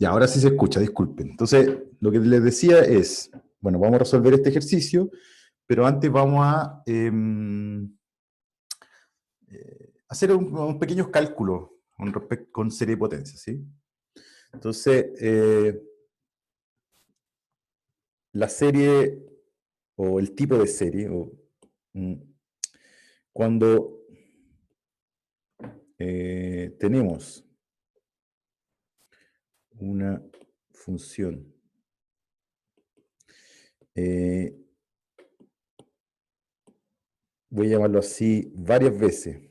Ya, ahora sí se escucha, disculpen. Entonces, lo que les decía es, bueno, vamos a resolver este ejercicio, pero antes vamos a hacer un pequeño cálculo con serie de potencias, ¿sí? Entonces, la serie o el tipo de serie, mm, cuando tenemos una función voy a llamarlo así, varias veces,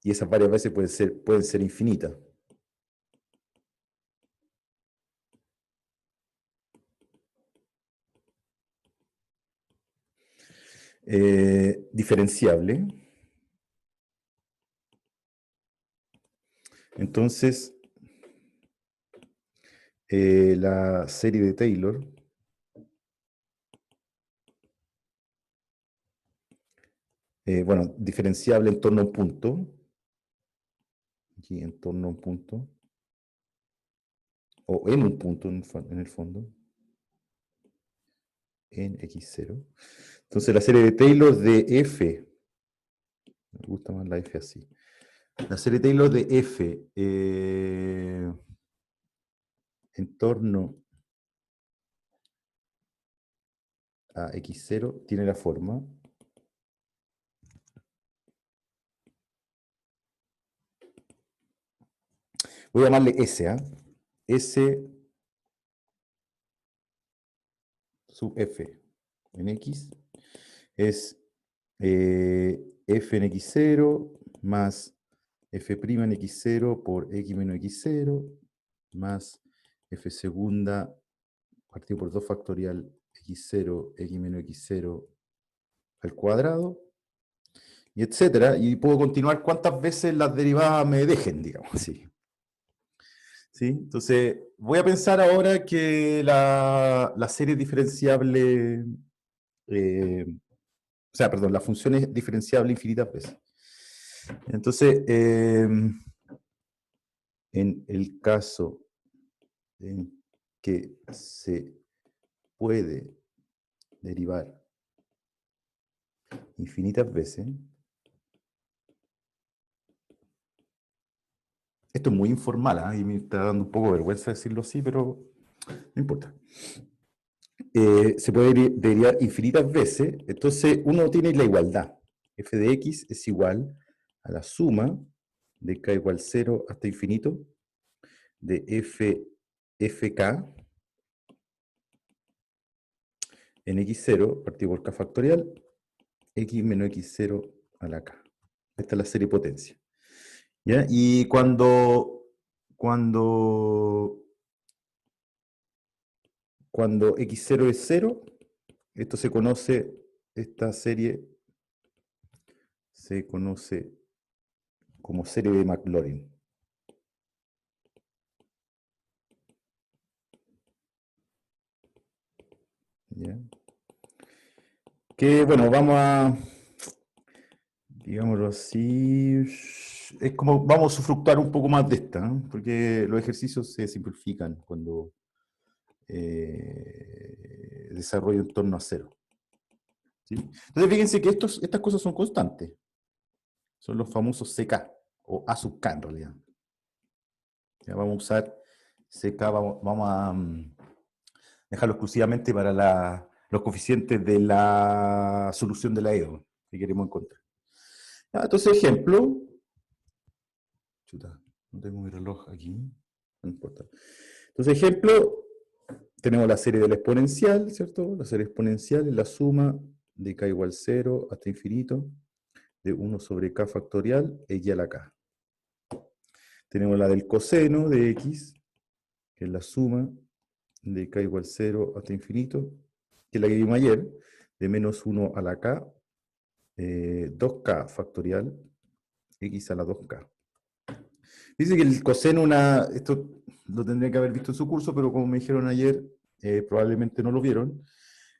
y esas varias veces pueden ser infinitas. Diferenciable. Entonces, la serie de Taylor bueno, diferenciable en torno a un punto, aquí en torno a un punto, o en un punto en el fondo, en x0. Entonces la serie de Taylor de f, me gusta más la f así, la serie de Taylor de f en torno a x0 tiene la forma voy a llamarle S, ¿ah? S sub f en x es f en x0 más f' en x0 por x menos x0 más f segunda partido por 2 factorial x0, x menos x0 al cuadrado, y etcétera, y puedo continuar cuantas veces las derivadas me dejen, digamos así. ¿Sí? Entonces, voy a pensar ahora que la serie diferenciable, o sea, perdón, la función es diferenciable infinitas veces. Entonces, en el caso en que se puede derivar infinitas veces, esto es muy informal, ¿eh? Y me está dando un poco de vergüenza decirlo así, pero no importa. Se puede derivar infinitas veces, entonces uno tiene la igualdad. F de x es igual a la suma de k igual 0 hasta infinito de fk en x0 partido por k factorial, x menos x0 a la k. Esta es la serie potencia. ¿Ya? Y cuando x0 es 0, esto se conoce, esta serie se conoce como serie de Maclaurin. ¿Ya? Que bueno, vamos a, digámoslo así, es como vamos a usufructuar un poco más de esta, ¿no? Porque los ejercicios se simplifican cuando desarrollo en torno a 0. ¿Sí? Entonces fíjense que estas cosas son constantes. Son los famosos CK, o A sub K en realidad. Ya vamos a usar CK, vamos a dejarlo exclusivamente para los coeficientes de la solución de la EDO que queremos encontrar. Ya, entonces, ejemplo. Chuta, no tengo mi reloj aquí. No importa. Entonces, ejemplo, tenemos la serie de la exponencial, ¿cierto? La serie exponencial es la suma de k igual 0 hasta infinito de 1 sobre k factorial y a la k. Tenemos la del coseno de x, que es la suma de k igual 0 hasta infinito, que es la que vimos ayer, de menos 1 a la k, 2k factorial, x a la 2k. Dice que el coseno, esto lo tendría que haber visto en su curso, pero como me dijeron ayer, probablemente no lo vieron.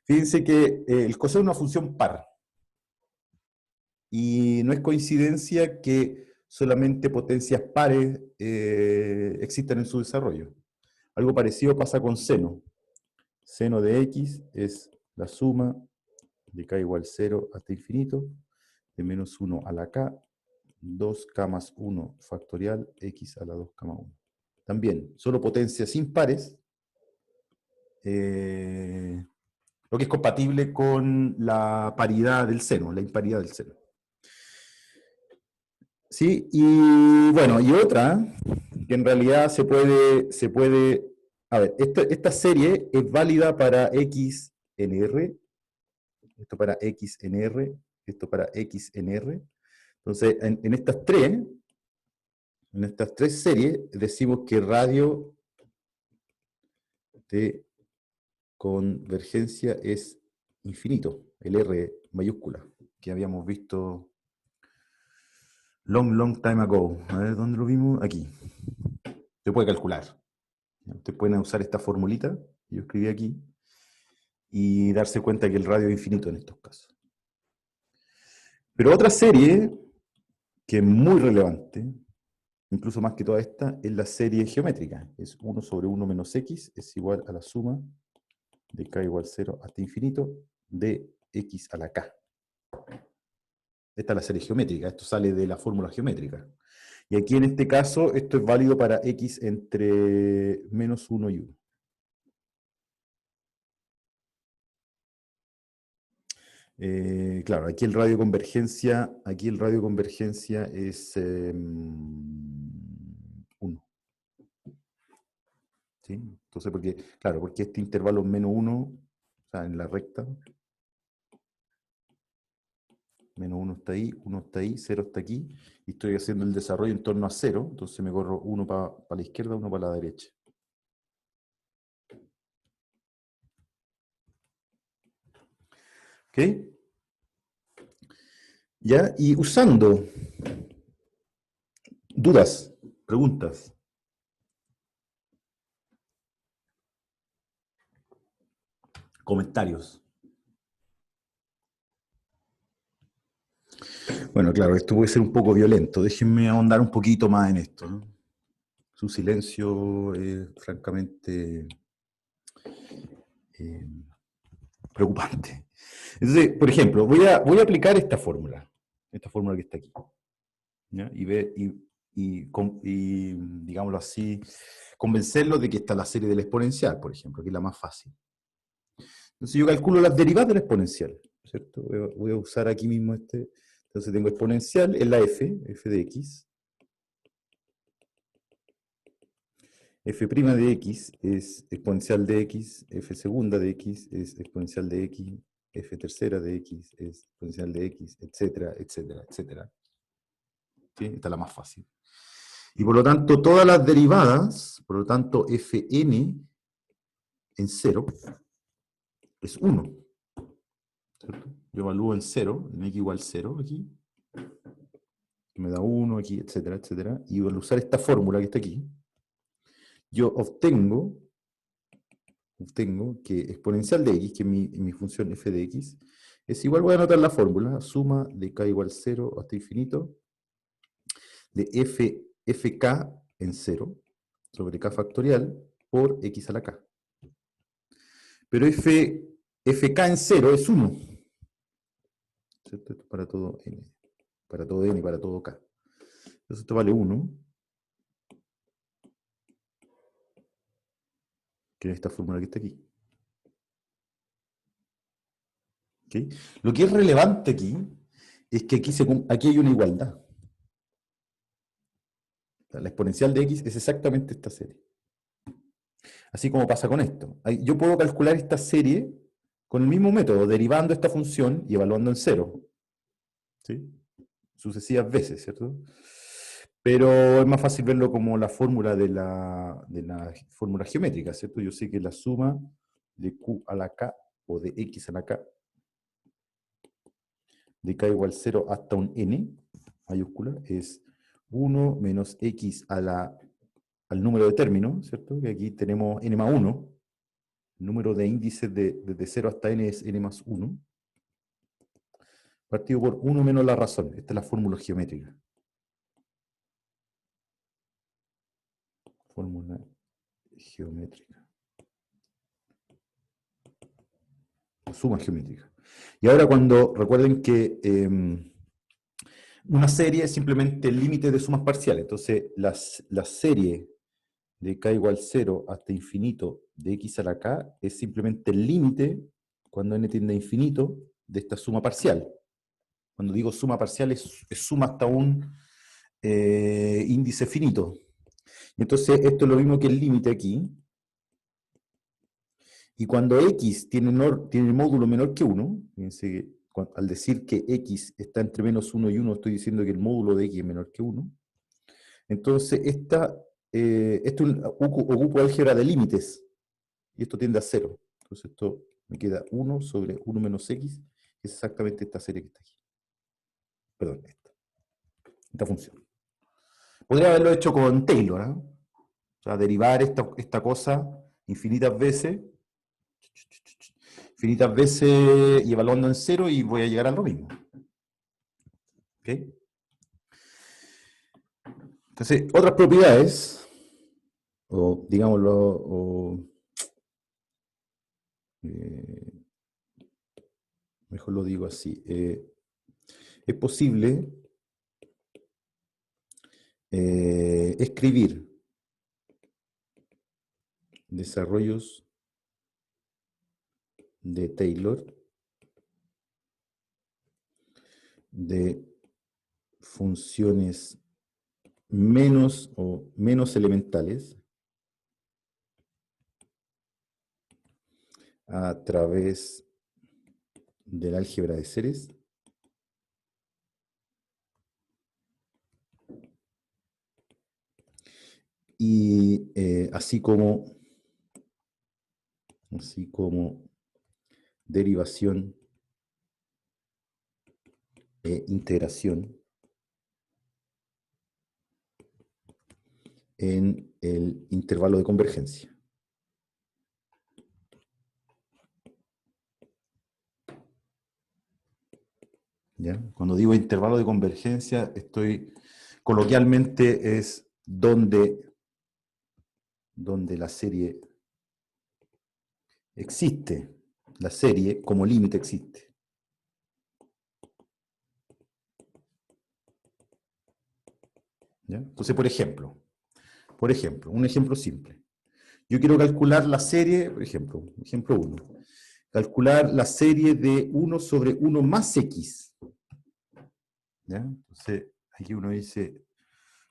Fíjense que el coseno es una función par. Y no es coincidencia que solamente potencias pares existen en su desarrollo. Algo parecido pasa con seno. Seno de x es la suma de k igual 0 hasta infinito, de menos 1 a la k, 2k más 1 factorial, x a la 2k más 1. También, solo potencias impares, lo que es compatible con la paridad del seno, la imparidad del seno. ¿Sí? Y bueno, y otra, que en realidad se puede a ver, esta serie es válida para x en R, esto para x en R, esto para x en R. Entonces, en estas tres series, decimos que radio de convergencia es infinito, el R mayúscula, que habíamos visto long time ago. A ver, ¿dónde lo vimos? Aquí. Se puede calcular. Ustedes pueden usar esta formulita que yo escribí aquí y darse cuenta que el radio es infinito en estos casos. Pero otra serie que es muy relevante, incluso más que toda esta, es la serie geométrica. Es 1 sobre 1 menos x es igual a la suma de k igual 0 hasta infinito de x a la k. Esta es la serie geométrica, esto sale de la fórmula geométrica. Y aquí en este caso, esto es válido para x entre menos 1 y 1. Claro, aquí el radio de convergencia es 1. ¿Sí? Entonces, porque este intervalo es menos 1, o sea, en la recta, menos 1 está ahí, 1 está ahí, 0 está aquí, y estoy haciendo el desarrollo en torno a 0, entonces me corro 1 para la izquierda, 1 para la derecha. ¿Ok? ¿Ya? Y usando dudas, preguntas. Comentarios. Bueno, claro, esto puede ser un poco violento. Déjenme ahondar un poquito más en esto, ¿no? Su silencio es francamente preocupante. Entonces, por ejemplo, voy a aplicar esta fórmula que está aquí. ¿Ya? Y, digámoslo así, convencerlo de que está la serie del exponencial, por ejemplo, que es la más fácil. Entonces yo calculo las derivadas de la exponencial, ¿cierto? Voy a usar aquí mismo este. Entonces tengo exponencial en la f de x. F' de x es exponencial de x, f segunda de x es exponencial de x, f tercera de x es exponencial de x, etcétera, etcétera, etcétera. ¿Sí? Esta es la más fácil. Y por lo tanto, todas las derivadas, por lo tanto, fn en 0 es 1. ¿Cierto? Yo evalúo en 0, en x igual 0 aquí, me da 1 aquí, etcétera, etcétera. Y al usar esta fórmula que está aquí, yo obtengo que exponencial de x, que es mi función f de x, es igual, voy a anotar la fórmula, suma de k igual 0 hasta infinito, de fk en 0 sobre k factorial por x a la k. Pero fk en 0 es 1. ¿Cierto? Esto para todo n. Para todo n y para todo k. Entonces esto vale 1. Que es esta fórmula que está aquí. ¿Okay? Lo que es relevante aquí es que aquí hay una igualdad. La exponencial de x es exactamente esta serie. Así como pasa con esto. Yo puedo calcular esta serie con el mismo método, derivando esta función y evaluando en 0. ¿Sí? Sucesivas veces, ¿cierto? Pero es más fácil verlo como la fórmula de la fórmula geométrica, ¿cierto? Yo sé que la suma de q a la k o de x a la k de k igual 0 hasta un n mayúscula es 1 menos x al número de términos, ¿cierto? Que aquí tenemos n más 1. El número de índices desde 0 hasta n es n más 1. Partido por 1 menos la razón. Esta es la fórmula geométrica. Fórmula geométrica. Suma geométrica. Y ahora recuerden que una serie es simplemente el límite de sumas parciales. Entonces, la serie de k igual 0 hasta infinito de x a la k es simplemente el límite, cuando n tiende a infinito, de esta suma parcial. Cuando digo suma parcial es suma hasta un índice finito. Y entonces esto es lo mismo que el límite aquí. Y cuando x tiene módulo menor que 1, fíjense que al decir que x está entre menos 1 y 1, estoy diciendo que el módulo de x es menor que 1. Entonces, esto ocupo álgebra de límites, y esto tiende a 0. Entonces, esto me queda 1 sobre 1 menos x, que es exactamente esta serie que está aquí. Perdón, esta función. Podría haberlo hecho con Taylor, ¿eh? O sea, derivar esta cosa infinitas veces y evaluando en 0, y voy a llegar a lo mismo. ¿Ok? Entonces, otras propiedades, o digámoslo, mejor lo digo así, es posible escribir desarrollos de Taylor de funciones menos elementales a través del álgebra de series y así como derivación e integración en el intervalo de convergencia. ¿Ya? Cuando digo intervalo de convergencia, coloquialmente es donde la serie existe, la serie como límite existe. ¿Ya? Entonces, por ejemplo, un ejemplo simple. Yo quiero calcular la serie, por ejemplo 1, calcular la serie de 1 sobre 1 más x. ¿Ya? Entonces, aquí uno dice,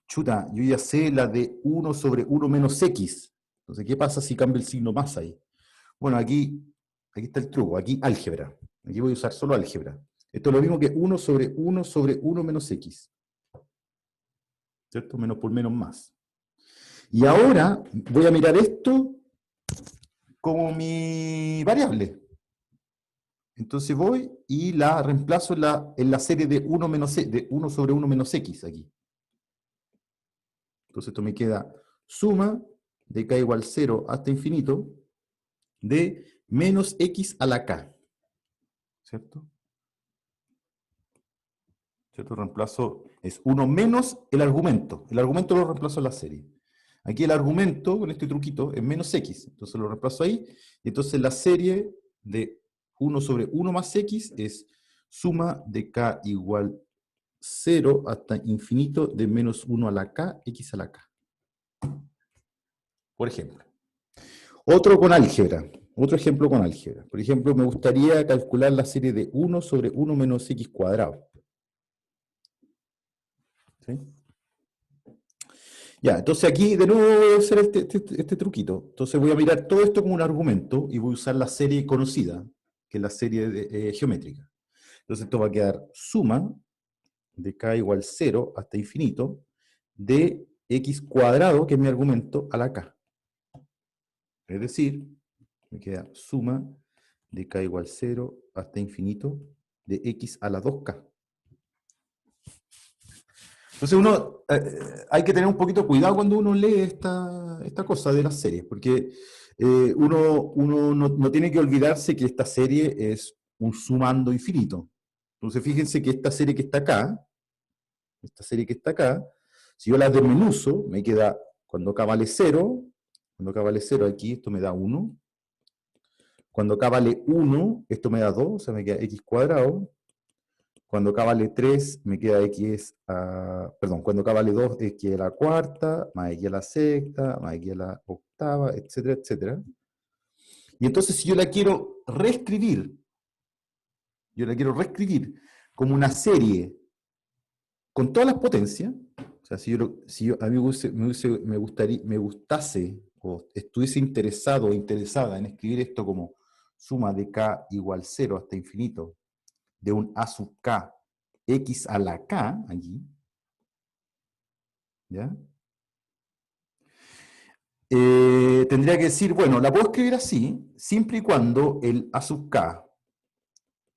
chuta, yo ya sé la de 1 sobre 1 menos x. Entonces, ¿qué pasa si cambio el signo más ahí? Bueno, aquí está el truco, aquí álgebra. Aquí voy a usar solo álgebra. Esto es lo mismo que 1 sobre 1 sobre 1 menos x. ¿Cierto? Menos por menos más. Y ahora voy a mirar esto como mi variable. Entonces voy y la reemplazo en la serie de 1, de 1 sobre 1 menos x aquí. Entonces esto me queda suma de k igual 0 hasta infinito de menos x a la k. ¿Cierto? ¿Cierto? Reemplazo es 1 menos el argumento. El argumento lo reemplazo en la serie. Aquí el argumento, con este truquito, es menos x. Entonces lo reemplazo ahí. Y entonces la serie de 1 sobre 1 más x es suma de k igual 0 hasta infinito de menos 1 a la k, x a la k. Por ejemplo. Otro ejemplo con álgebra. Por ejemplo, me gustaría calcular la serie de 1 sobre 1 menos x cuadrado. ¿Sí? Ya, entonces aquí de nuevo voy a usar este truquito. Entonces voy a mirar todo esto como un argumento y voy a usar la serie conocida, que es la serie geométrica. Entonces esto va a quedar suma de k igual 0 hasta infinito de x cuadrado, que es mi argumento, a la k. Es decir, me queda suma de k igual 0 hasta infinito de x a la 2k. Entonces hay que tener un poquito de cuidado cuando uno lee esta cosa de las series, porque uno no tiene que olvidarse que esta serie es un sumando infinito. Entonces fíjense que esta serie que está acá, si yo la desmenuzo, me queda Cuando k vale 0, aquí esto me da 1. Cuando k vale 1, esto me da 2, o sea, me queda x cuadrado. Cuando k vale 3, me queda x perdón, cuando k vale 2, x a la cuarta, más x a la sexta, más x a la octava, etcétera, etcétera. Y entonces, si yo la quiero reescribir, como una serie con todas las potencias, o sea, a mí me gustase, o estuviese interesado o interesada en escribir esto como suma de k igual 0 hasta infinito, de un a sub k, x a la k, allí, ¿ya? Tendría que decir, bueno, la puedo escribir así, siempre y cuando el a sub k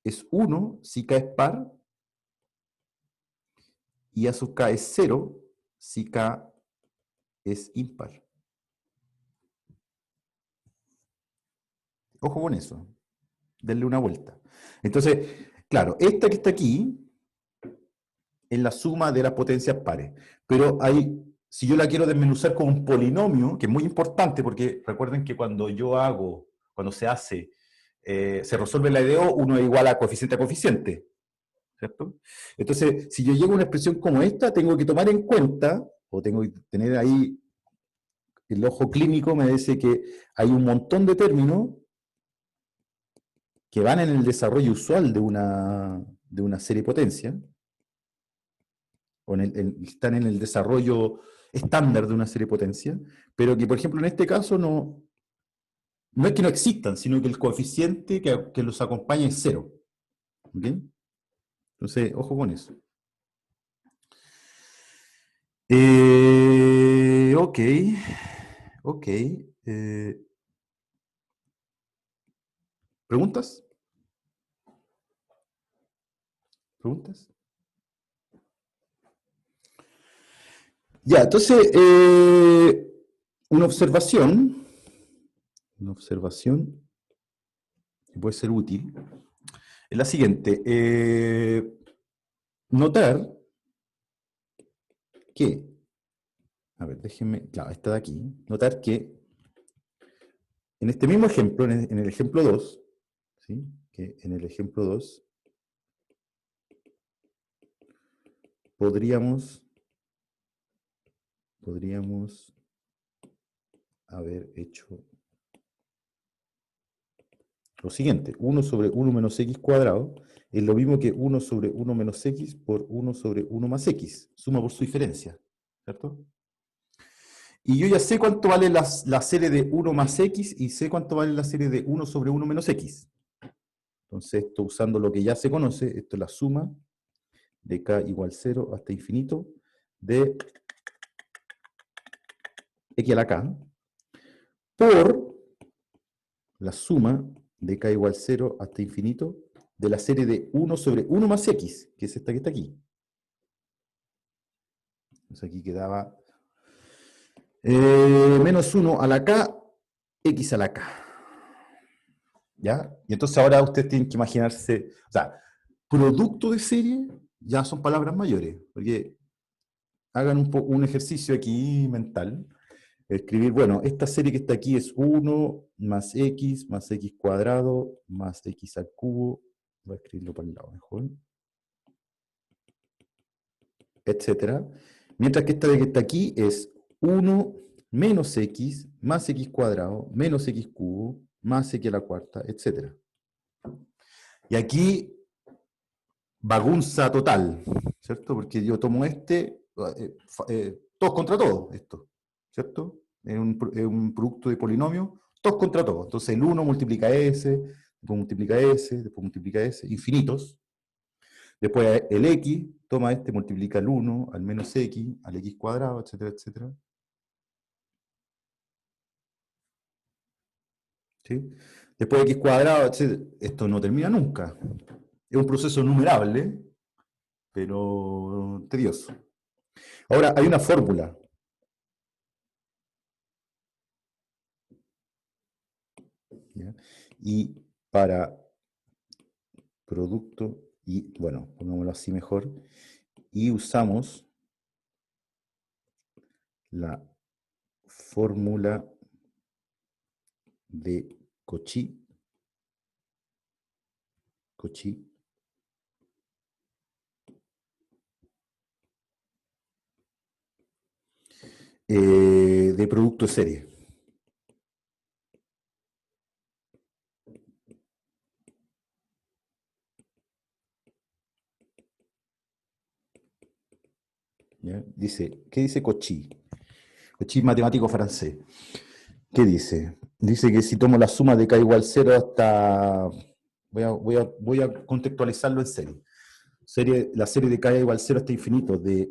es 1, si k es par, y a sub k es 0, si k es impar. Ojo con eso, denle una vuelta. Entonces, claro, esta que está aquí es la suma de las potencias pares, pero si yo la quiero desmenuzar como un polinomio, que es muy importante, porque recuerden que cuando se resuelve la IDO, uno es igual a coeficiente a coeficiente, ¿cierto? Entonces, si yo llego a una expresión como esta, tengo que tomar en cuenta, o tengo que tener ahí, el ojo clínico me dice que hay un montón de términos que van en el desarrollo usual de una serie de potencia, o están en el desarrollo estándar de una serie de potencia, pero que, por ejemplo, en este caso no es que no existan, sino que el coeficiente que los acompaña es 0. ¿Ok? Entonces, ojo con eso. Ok. Ok. ¿Preguntas? ¿Preguntas? Ya, entonces, una observación que puede ser útil es la siguiente. Notar que, a ver, déjenme, claro, esta de aquí, notar que en este mismo ejemplo, en el ejemplo 2, ¿sí? Que en el ejemplo 2 podríamos haber hecho lo siguiente: 1 sobre 1 menos x cuadrado es lo mismo que 1 sobre 1 menos x por 1 sobre 1 más x, suma por su diferencia, ¿cierto? Y yo ya sé cuánto vale la serie de 1 más x y sé cuánto vale la serie de 1 sobre 1 menos x. Entonces, esto usando lo que ya se conoce, esto es la suma de k igual 0 hasta infinito de x a la k por la suma de k igual 0 hasta infinito de la serie de 1 sobre 1 más x, que es esta que está aquí. Entonces aquí quedaba menos 1 a la k, x a la k. ¿Ya? Y entonces ahora ustedes tienen que imaginarse, o sea, producto de serie ya son palabras mayores, porque hagan un ejercicio aquí mental. Escribir, bueno, esta serie que está aquí es 1 más x cuadrado más x al cubo. Voy a escribirlo para el lado mejor. Etcétera. Mientras que esta de que está aquí es 1 menos x más x cuadrado menos x cubo más x a la cuarta, etcétera. Y aquí bagunza total, ¿cierto? Porque yo tomo todos contra todos, esto, ¿cierto? Es un producto de polinomio, todos contra todos. Entonces el 1 multiplica s, después multiplica s, después multiplica s, infinitos. Después el x toma multiplica el 1 al menos x, al x cuadrado, etcétera, etcétera. ¿Sí? Después x cuadrado, etcétera. Esto no termina nunca. Es un proceso numerable, pero tedioso. Ahora, hay una fórmula. ¿Ya? Y para producto, y bueno, pongámoslo así mejor, y usamos la fórmula de Cauchy de producto de serie. ¿Ya? Dice, ¿qué dice Cauchy? Cauchy, matemático francés. ¿Qué dice? Dice que si tomo la suma de k igual 0 hasta... Voy a contextualizarlo en serie. La serie de k igual 0 hasta infinito de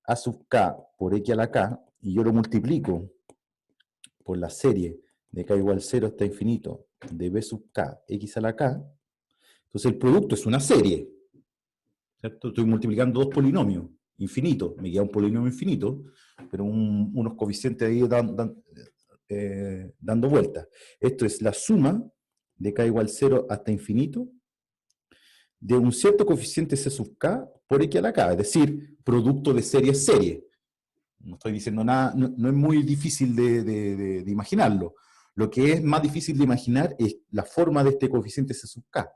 a sub k por x a la k, y yo lo multiplico por la serie de k igual 0 hasta infinito de b sub k x a la k, entonces el producto es una serie, ¿cierto? Estoy multiplicando dos polinomios infinitos, me queda un polinomio infinito, pero unos coeficientes ahí dando vueltas. Esto es la suma de k igual 0 hasta infinito de un cierto coeficiente c sub k por x a la k, es decir, producto de serie es serie. No estoy diciendo nada, no es muy difícil de imaginarlo. Lo que es más difícil de imaginar es la forma de este coeficiente c sub k,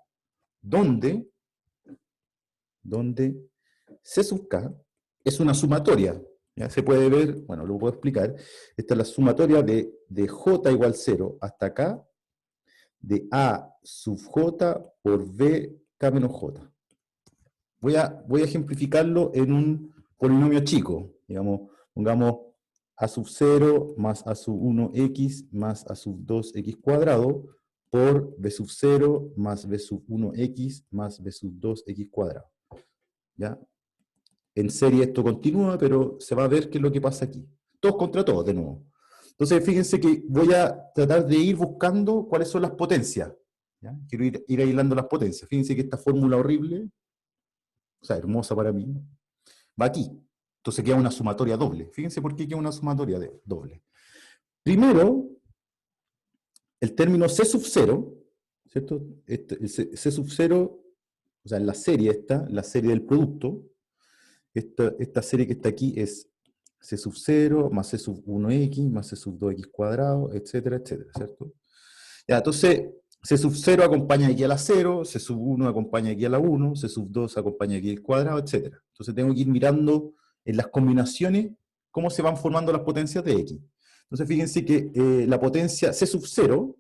donde c sub k es una sumatoria. ¿Ya? Se puede ver, bueno, lo puedo explicar. Esta es la sumatoria de j igual 0 hasta k, de a sub j por b k menos j. Voy a ejemplificarlo en un polinomio chico. Digamos, pongamos a sub 0 más a sub 1x más a sub 2x cuadrado por b sub 0 más b sub 1x más b sub 2x cuadrado. ¿Ya? En serie esto continúa, pero se va a ver qué es lo que pasa aquí. Todos contra todos, de nuevo. Entonces, fíjense que voy a tratar de ir buscando cuáles son las potencias. ¿Ya? Quiero ir aislando las potencias. Fíjense que esta fórmula horrible, o sea, hermosa para mí, va aquí. Entonces queda una sumatoria doble. Fíjense por qué queda una sumatoria doble. Primero, el término C sub 0, ¿cierto? C sub 0, o sea, en la serie esta, la serie del producto, esta serie que está aquí es C sub 0 más C sub 1x más C sub 2x cuadrado, etcétera, etcétera, ¿cierto? Ya, entonces, C sub 0 acompaña aquí a la 0, C sub 1 acompaña aquí a la 1, C sub 2 acompaña aquí al cuadrado, etcétera. Entonces tengo que ir mirando en las combinaciones cómo se van formando las potencias de x. Entonces fíjense que la potencia C sub 0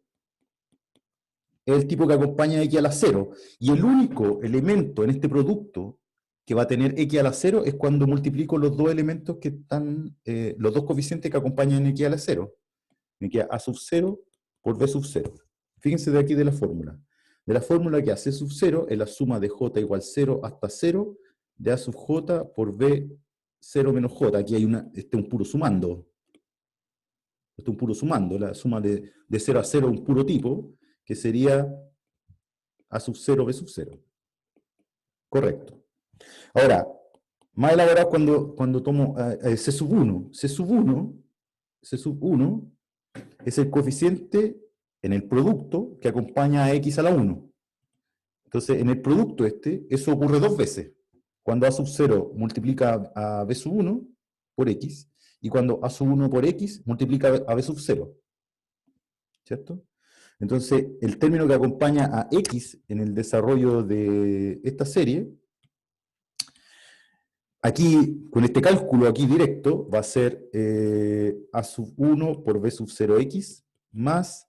es el tipo que acompaña a x a la 0, y el único elemento en este producto que va a tener x a la 0 es cuando multiplico los dos elementos que están, los dos coeficientes que acompañan x a la 0. Me queda a sub 0 por b sub 0. Fíjense de aquí de la fórmula. De la fórmula que a c sub 0 es la suma de j igual 0 hasta 0 de a sub j por b 0 menos j. Aquí hay un puro sumando. Este es un puro sumando. La suma de 0 a 0 un puro tipo, que sería a sub 0 b sub 0. Correcto. Ahora, más elaborado cuando tomo c sub 1. C sub 1 es el coeficiente en el producto que acompaña a x a la 1. Entonces, en el producto eso ocurre dos veces. Cuando a sub 0 multiplica a b sub 1 por x, y cuando a sub 1 por x multiplica a b sub 0. ¿Cierto? Entonces, el término que acompaña a x en el desarrollo de esta serie, aquí, con este cálculo aquí directo, va a ser a sub 1 por b sub 0x más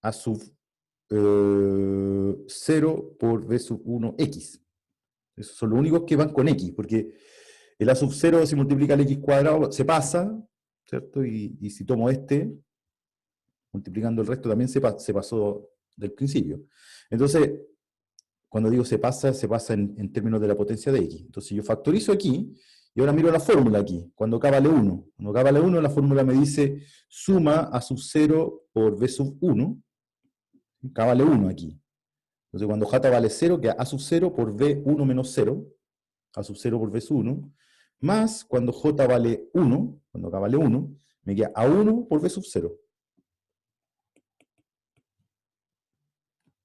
a sub 0 por b sub 1x. Esos son los únicos que van con x, porque el a sub 0 si multiplica el x cuadrado se pasa, ¿cierto? Y si tomo multiplicando el resto también se pasó del principio. Entonces, cuando digo se pasa en términos de la potencia de x. Entonces yo factorizo aquí, y ahora miro la fórmula aquí, cuando k vale 1. Cuando k vale 1, la fórmula me dice suma a sub 0 por b sub 1, k vale 1 aquí. Entonces cuando j vale 0, queda a sub 0 por b1 menos 0, a sub 0 por b sub 1, más cuando j vale 1, cuando k vale 1, me queda a1 por b sub 0.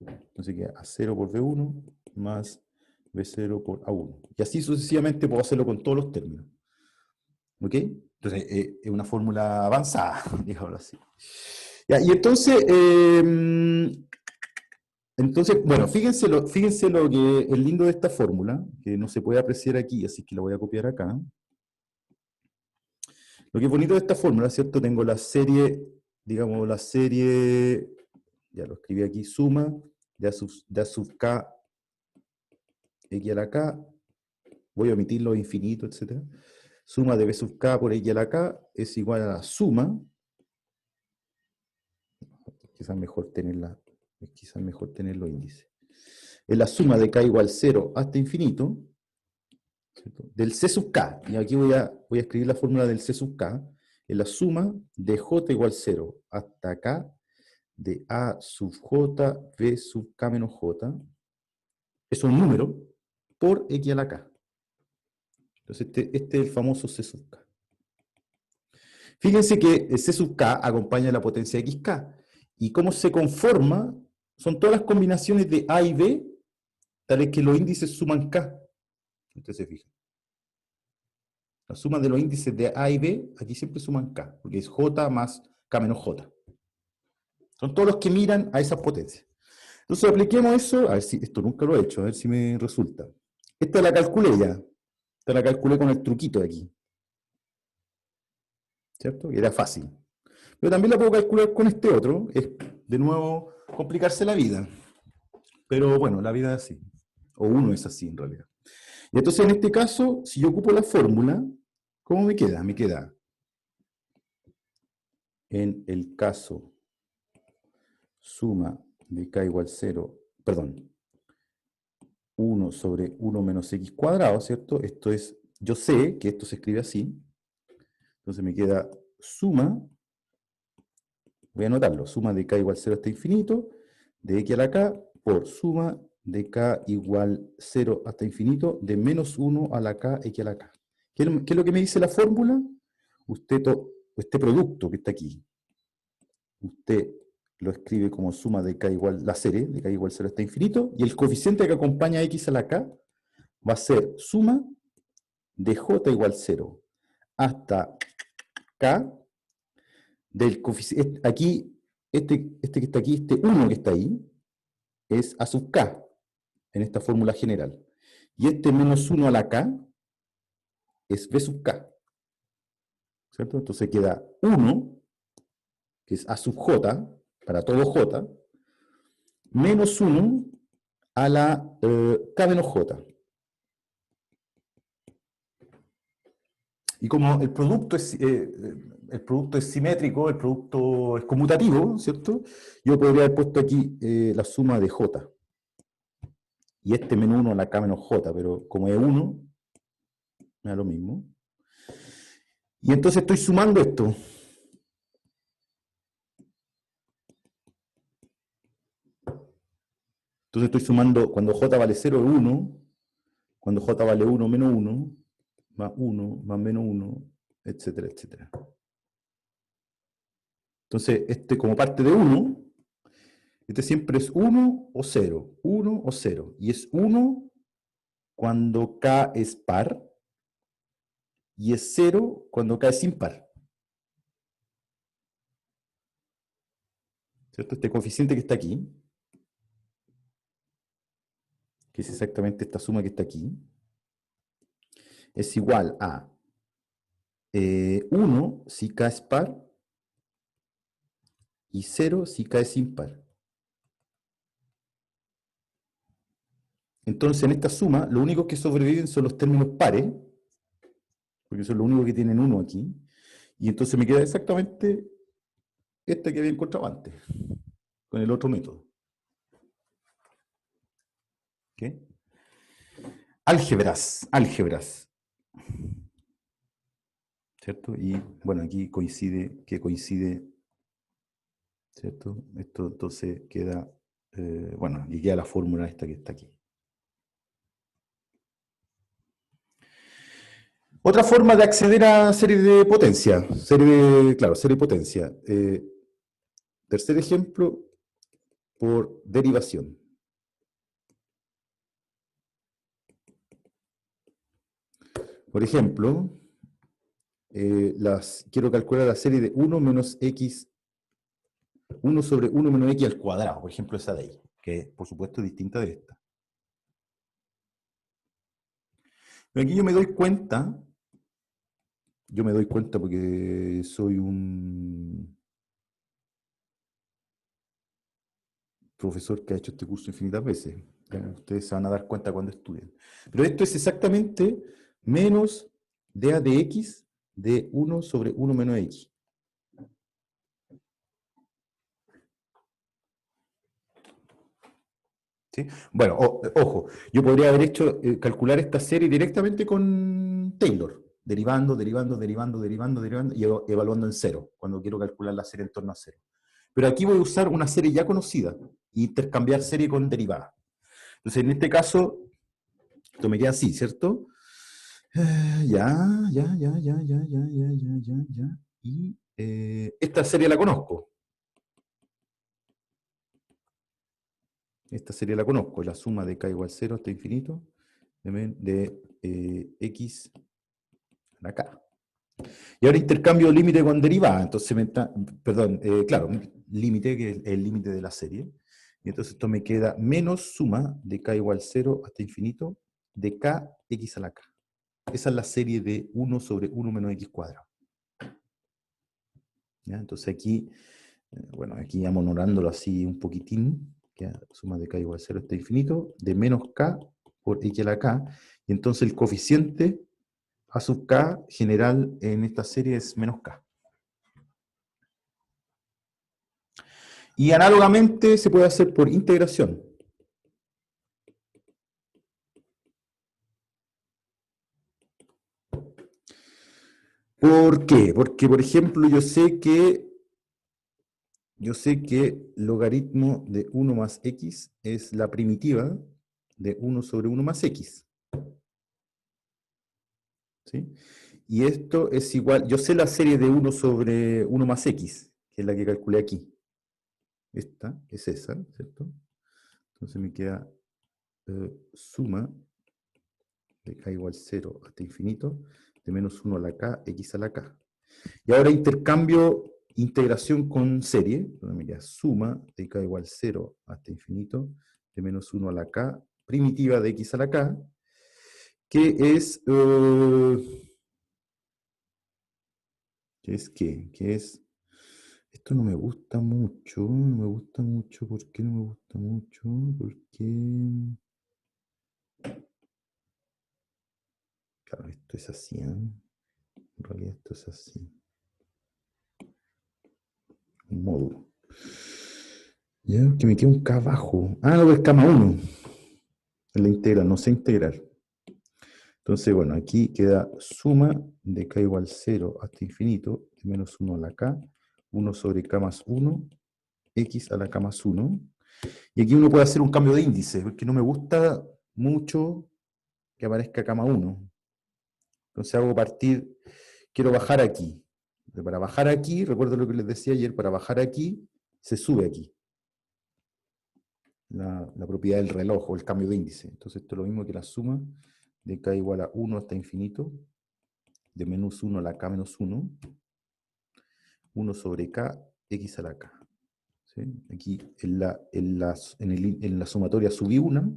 Entonces queda a0 por b1 más b0 por a1. Y así sucesivamente puedo hacerlo con todos los términos. ¿Ok? Entonces, es una fórmula avanzada, digámoslo así. Ya, y entonces, bueno, fíjense lo que es lindo de esta fórmula, que no se puede apreciar aquí, así que la voy a copiar acá. Lo que es bonito de esta fórmula, ¿cierto? Tengo la serie, digamos, la serie, ya lo escribí aquí, suma de A sub k x a la k, voy a omitir los infinitos, etc. Suma de b sub k por x a la k es igual a la suma, quizás mejor tener los índices. Es la suma de k igual 0 hasta infinito, ¿cierto? Del c sub k, y aquí voy a escribir la fórmula del c sub k, es la suma de j igual 0 hasta k de a sub j, b sub k menos j, es un número, por x a la k. Entonces este es el famoso c sub k. Fíjense que el c sub k acompaña la potencia xk, y cómo se conforma, son todas las combinaciones de a y b, tales que los índices suman k. Ustedes se fijan. La suma de los índices de a y b, aquí siempre suman k, porque es j más k menos j. Son todos los que miran a esas potencias. Entonces apliquemos eso, a ver si, esto nunca lo he hecho, a ver si me resulta. Esta la calculé ya, esta la calculé con el truquito de aquí. ¿Cierto? Y era fácil. Pero también la puedo calcular con este otro, es de nuevo complicarse la vida. Pero bueno, la vida es así, o uno es así en realidad. Y entonces en este caso, si yo ocupo la fórmula, ¿cómo me queda? Me queda, en el caso suma de k igual 0, perdón, 1 sobre 1 menos x cuadrado, ¿cierto? Esto es, yo sé que esto se escribe así, entonces me queda suma, voy a anotarlo, suma de k igual 0 hasta infinito, de x a la k, por suma de k igual 0 hasta infinito, de menos 1 a la k, x a la k. ¿Qué es lo que me dice la fórmula? Este producto que está aquí, usted lo escribe como suma de k igual, la serie, de k igual 0 hasta infinito, y el coeficiente que acompaña a x a la k va a ser suma de j igual 0 hasta k del coeficiente, aquí, este que está aquí, este 1 que está ahí, es a sub k, en esta fórmula general. Y este menos 1 a la k es b sub k, ¿cierto? Entonces queda 1, que es a sub j, para todo j, menos 1 a la k menos j. Y como el producto es simétrico, el producto es conmutativo, ¿cierto? Yo podría haber puesto aquí la suma de j. Y este menos 1 a la k menos j, pero como es 1, me da lo mismo. Y entonces estoy sumando esto. Entonces estoy sumando, cuando j vale 0 es 1, cuando j vale 1 menos 1, más menos 1, etcétera, etcétera. Entonces, este como parte de 1, este siempre es 1 o 0, 1 o 0. Y es 1 cuando k es par, y es 0 cuando k es impar. ¿Cierto? Este coeficiente que está aquí, que es exactamente esta suma que está aquí, es igual a 1 si k es par y 0 si k es impar. Entonces, en esta suma, lo único que sobreviven son los términos pares, porque son los únicos que tienen 1 aquí, y entonces me queda exactamente esta que había encontrado antes, con el otro método. ¿Okay? Álgebras. ¿Cierto? Y bueno, aquí coincide, ¿cierto? Esto entonces queda, bueno, y queda la fórmula esta que está aquí. Otra forma de acceder a serie de potencia, serie de potencia. Tercer ejemplo, por derivación. Por ejemplo, quiero calcular la serie de 1 menos x, 1 sobre 1 menos x al cuadrado, por ejemplo, esa de ahí, que por supuesto es distinta de esta. Pero aquí yo me doy cuenta porque soy un profesor que ha hecho este curso infinitas veces. Ustedes se van a dar cuenta cuando estudien. Pero esto es exactamente menos dA de x de 1 sobre 1 menos x. ¿Sí? Bueno, ojo, yo podría haber hecho calcular esta serie directamente con Taylor, derivando, y evaluando en cero, cuando quiero calcular la serie en torno a cero. Pero aquí voy a usar una serie ya conocida, e intercambiar serie con derivada. Entonces, en este caso, esto me queda así, ¿cierto? Ya. Y esta serie la conozco. Esta serie la conozco, la suma de k igual 0 hasta infinito de x a la k. Y ahora intercambio límite con derivada, entonces perdón, claro, límite que es el límite de la serie. Y entonces esto me queda menos suma de k igual 0 hasta infinito de k x a la k. Esa es la serie de 1 sobre 1 menos x cuadrado. ¿Ya? Entonces aquí, bueno, aquí vamos honorándolo así un poquitín, que suma de k igual 0 hasta infinito, de menos k por x a la k, y entonces el coeficiente a sub k general en esta serie es menos k. Y análogamente se puede hacer por integración. ¿Por qué? Porque, por ejemplo, yo sé que logaritmo de 1 más x es la primitiva de 1 sobre 1 más x. ¿Sí? Y esto es igual, yo sé la serie de 1 sobre 1 más x, que es la que calculé aquí. Esta es esa, ¿cierto? Entonces me queda suma de k igual 0 hasta infinito, de menos 1 a la k, x a la k. Y ahora intercambio integración con serie, entonces me queda suma de k igual 0 hasta infinito, de menos 1 a la k, primitiva de x a la k, que es... ¿qué es? Esto no me gusta mucho, ¿por qué no me gusta mucho? Porque... Claro, esto es así, ¿eh? En realidad esto es así. Un módulo. Ya, que me queda un K abajo. Ah, no, es K más 1. En la integral, no sé integrar. Entonces, bueno, aquí queda suma de K igual 0 hasta infinito, de menos 1 a la K, 1 sobre K más 1, X a la K más 1. Y aquí uno puede hacer un cambio de índice, porque no me gusta mucho que aparezca K más 1. Entonces hago partir, quiero bajar aquí. Para bajar aquí, recuerdo lo que les decía ayer, para bajar aquí, se sube aquí. La propiedad del reloj o el cambio de índice. Entonces esto es lo mismo que la suma de k igual a 1 hasta infinito, de menos 1 a la k menos 1, 1 sobre k, x a la k. ¿Sí? Aquí en la sumatoria subí una,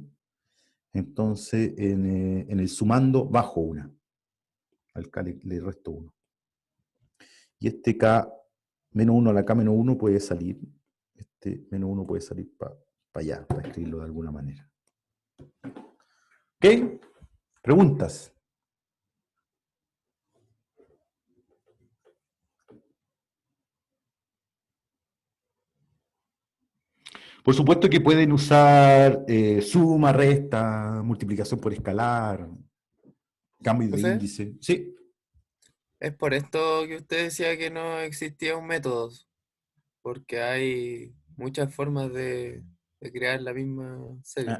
entonces en el sumando bajo una. Al k le resto 1. Y este k menos 1 a la k menos 1 puede salir, este menos 1 puede salir para allá, para escribirlo de alguna manera. ¿Ok? ¿Preguntas? Por supuesto que pueden usar suma, resta, multiplicación por escalar, cambio de José, índice. Sí, es por esto que usted decía que no existía un método, porque hay muchas formas de crear la misma serie.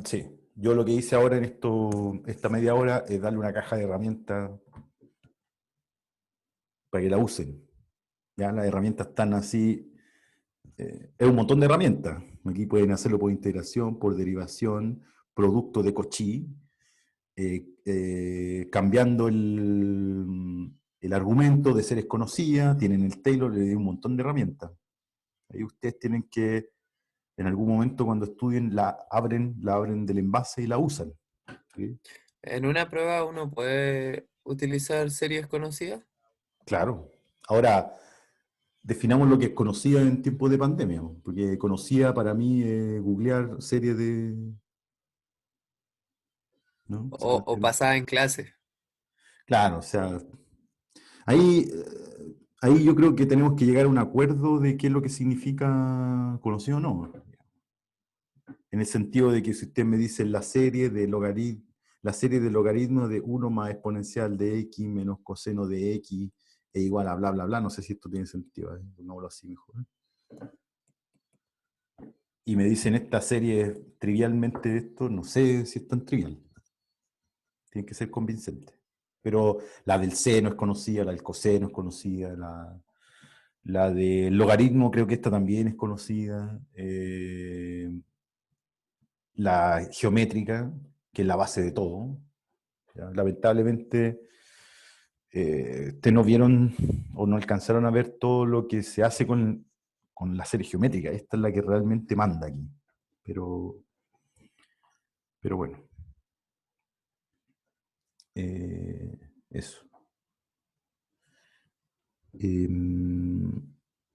sí. Yo lo que hice ahora en esta media hora es darle una caja de herramientas para que la usen. Ya las herramientas están así, es un montón de herramientas. Aquí pueden hacerlo por integración, por derivación, producto de Cauchy, cambiando el argumento de seres conocidas, tienen el Taylor, le di un montón de herramientas. Ahí ustedes tienen que, en algún momento cuando estudien, la abren del envase y la usan. ¿Sí? En una prueba uno puede utilizar series conocidas. Claro. Ahora, definamos lo que es conocida en tiempos de pandemia, porque conocida para mí es googlear series de... ¿no? O sea, O pasada en clase. claro, o sea, ahí, ahí yo creo que tenemos que llegar a un acuerdo de qué es lo que significa conocido o no. En el sentido de que si usted me dice la serie de logaritmos de uno más exponencial de x menos coseno de x es igual a bla, bla, bla, no sé si esto tiene sentido, pongámoslo así mejor. Y me dicen esta serie trivialmente esto, no sé si es tan trivial. Tiene que ser convincente. Pero la del seno es conocida, la del coseno es conocida, la del logaritmo creo que esta también es conocida. La geométrica, que es la base de todo. ¿Ya? Lamentablemente, ustedes no vieron o no alcanzaron a ver todo lo que se hace con la serie geométrica. Esta es la que realmente manda aquí. Pero bueno. Eso.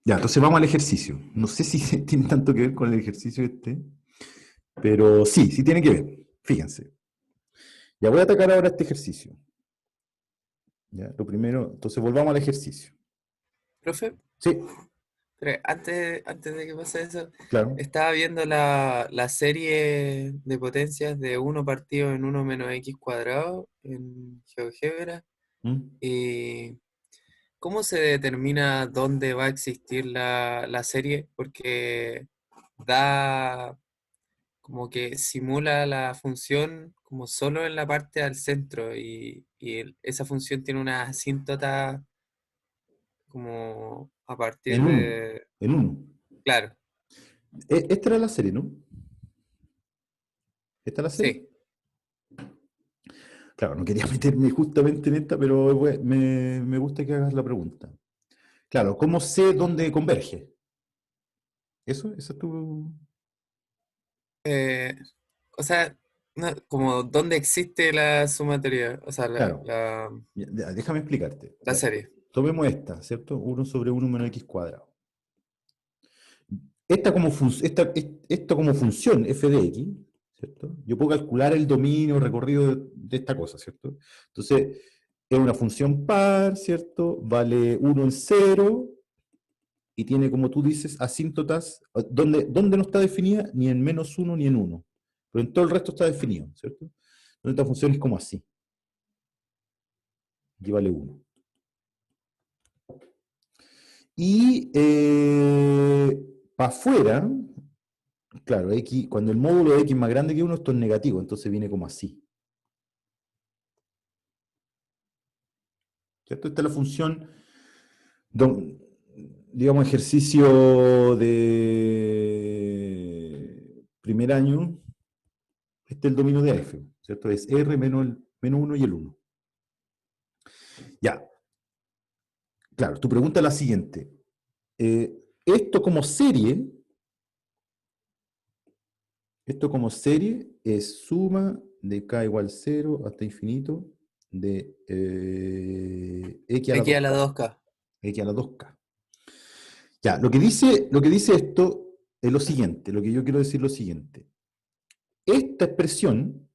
Ya, entonces vamos al ejercicio. No sé si tiene tanto que ver con el ejercicio este, pero sí, sí tiene que ver. Fíjense. Ya voy a atacar ahora este ejercicio. Ya, lo primero, entonces volvamos al ejercicio. Profe, Sí, pero antes de que pase eso, claro. estaba viendo la serie de potencias de uno partido en uno menos x cuadrado en GeoGebra. ¿Mm? ¿Y cómo se determina dónde va a existir la serie? Porque da como que simula la función como solo en la parte al centro y esa función tiene una asíntota como a partir En uno. de... En uno. Claro, Esta era la serie, ¿no? ¿Esta es la serie? sí. Claro, no quería meterme justamente en esta, pero me gusta que hagas la pregunta. Claro, ¿cómo sé dónde converge? ¿Eso es tu...? Eh, o sea, como dónde existe la sumatoria, o sea, Claro, ya, déjame explicarte. la Ya, serie. tomemos esta, ¿cierto? Uno sobre uno menos x cuadrado. Esta como función f de x, ¿cierto? Yo puedo calcular el dominio recorrido de esta cosa, ¿cierto? Entonces, es una función par, ¿cierto? Vale 1 en 0 y tiene, como tú dices, asíntotas, donde no está definida ni en menos 1 ni en 1. Pero en todo el resto está definido, ¿cierto? Entonces, esta función es como así. Aquí vale 1. Y para afuera, claro, x, cuando el módulo de x es más grande que 1, esto es negativo, entonces viene como así. ¿Cierto? Esta es la función, digamos, ejercicio de primer año. Este es el dominio de f, ¿cierto? Es r menos 1 y el 1. Ya, claro, tu pregunta es la siguiente. Esto como serie, es suma de k igual 0 hasta infinito de x a la X a la 2k. 2K. X a la 2k. Ya, lo que dice esto es lo siguiente, lo que yo quiero decir es lo siguiente. Esta expresión,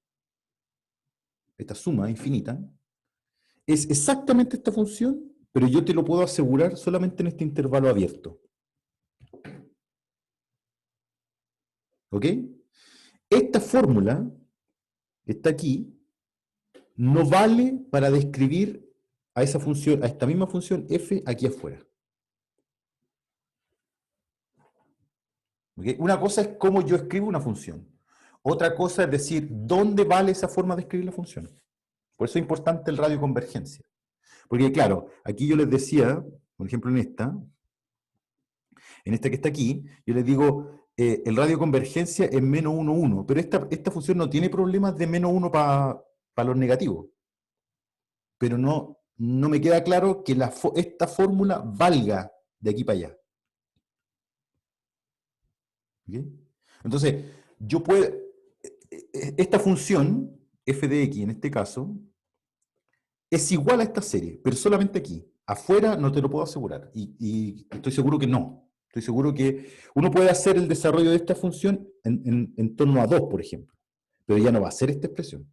esta suma infinita, es exactamente esta función, pero yo te lo puedo asegurar solamente en este intervalo abierto. ¿Ok? Esta fórmula, que está aquí, no vale para describir a esa función, a esta misma función f aquí afuera. ¿Ok? Una cosa es cómo yo escribo una función. Otra cosa es decir, ¿dónde vale esa forma de escribir la función? Por eso es importante el radio convergencia. Porque claro, aquí yo les decía, por ejemplo en esta que está aquí, yo les digo, el radio convergencia es menos 1, 1, pero esta función no tiene problemas de menos 1 para los negativos, pero no no me queda claro que esta fórmula valga de aquí para allá. ¿Ok? Entonces, yo puedo, esta función, f de x en este caso, es igual a esta serie, pero solamente aquí. Afuera no te lo puedo asegurar. Y estoy seguro que no. Estoy seguro que uno puede hacer el desarrollo de esta función en torno a 2, por ejemplo. Pero ya no va a ser esta expresión.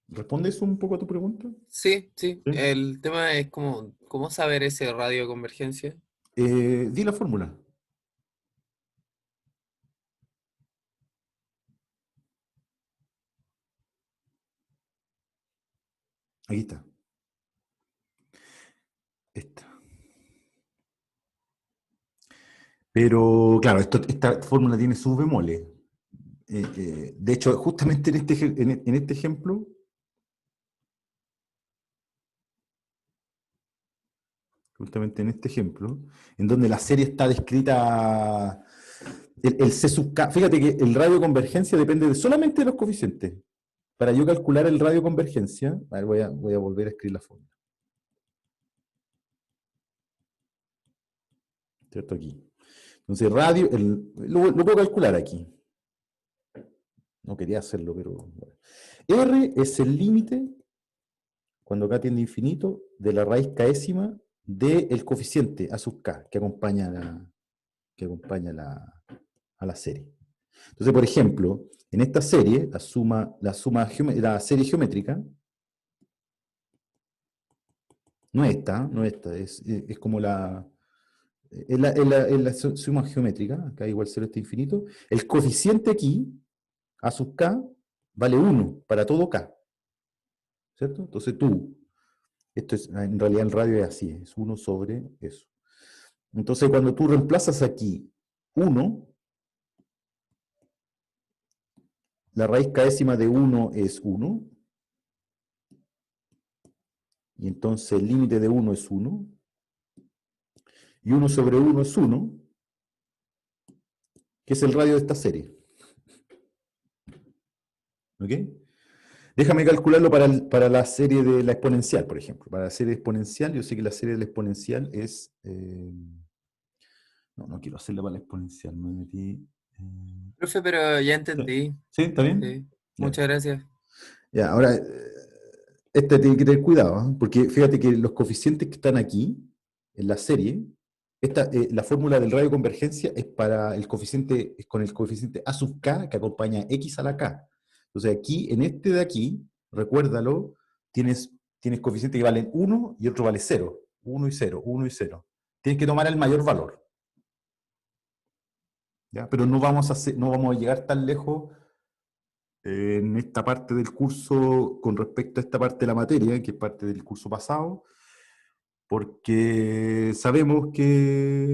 ¿Responde eso un poco a tu pregunta? Sí, sí. ¿Sí? El tema es cómo saber ese radio de convergencia. Di la fórmula. Aquí está. Esta. Pero, claro, esta fórmula tiene sus bemoles. De hecho, justamente en este ejemplo, en donde la serie está descrita, el C sub K, fíjate que el radio de convergencia depende solamente de los coeficientes. Para yo calcular el radio de convergencia, a ver, voy a volver a escribir la fórmula. ¿Cierto? Aquí. Entonces, radio, lo puedo calcular aquí. No quería hacerlo, pero... bueno. R es el límite, cuando k tiende a infinito, de la raíz késima del coeficiente a sub k, que acompaña a la serie. Entonces, por ejemplo, en esta serie, la serie geométrica, no esta, es como la suma geométrica, acá igual 0 está infinito, el coeficiente aquí, a sub k, vale 1 para todo k, ¿cierto? Entonces en realidad el radio es así, es 1 sobre eso. Entonces cuando tú reemplazas aquí 1, la raíz késima de 1 es 1, y entonces el límite de 1 es 1, y 1 sobre 1 es 1, que es el radio de esta serie. ¿Ok? Déjame calcularlo para la serie de la exponencial, por ejemplo. Para la serie exponencial, yo sé que la serie de la exponencial es... no quiero hacerla para la exponencial, me metí... Profe, pero ya ¿sí? entendí. ¿Sí? ¿Está bien? Sí. Ya. Muchas gracias. Ya, ahora, este tiene que tener cuidado, ¿eh? Porque fíjate que los coeficientes que están aquí, en la serie, la fórmula del radio de convergencia es para el coeficiente, es con el coeficiente a sub k que acompaña x a la k. Entonces aquí, en este de aquí, recuérdalo, tienes coeficientes que valen 1 y otro vale 0. 1 y 0, 1 y 0. Tienes que tomar el mayor valor. ¿Ya? Pero no vamos a llegar tan lejos en esta parte del curso con respecto a esta parte de la materia, que es parte del curso pasado, porque sabemos que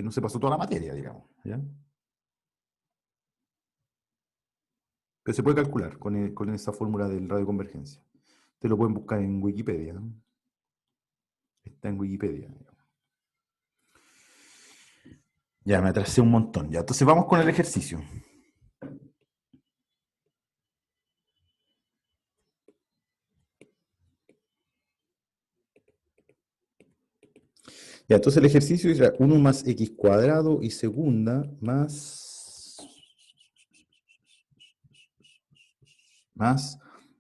no se pasó toda la materia, digamos. ¿Ya? Pero se puede calcular con esa fórmula del radio de convergencia. Te lo pueden buscar en Wikipedia, ¿no? Está en Wikipedia. Ya, me atrasé un montón. Ya, entonces vamos con el ejercicio. Ya, entonces el ejercicio es 1 más x cuadrado y segunda más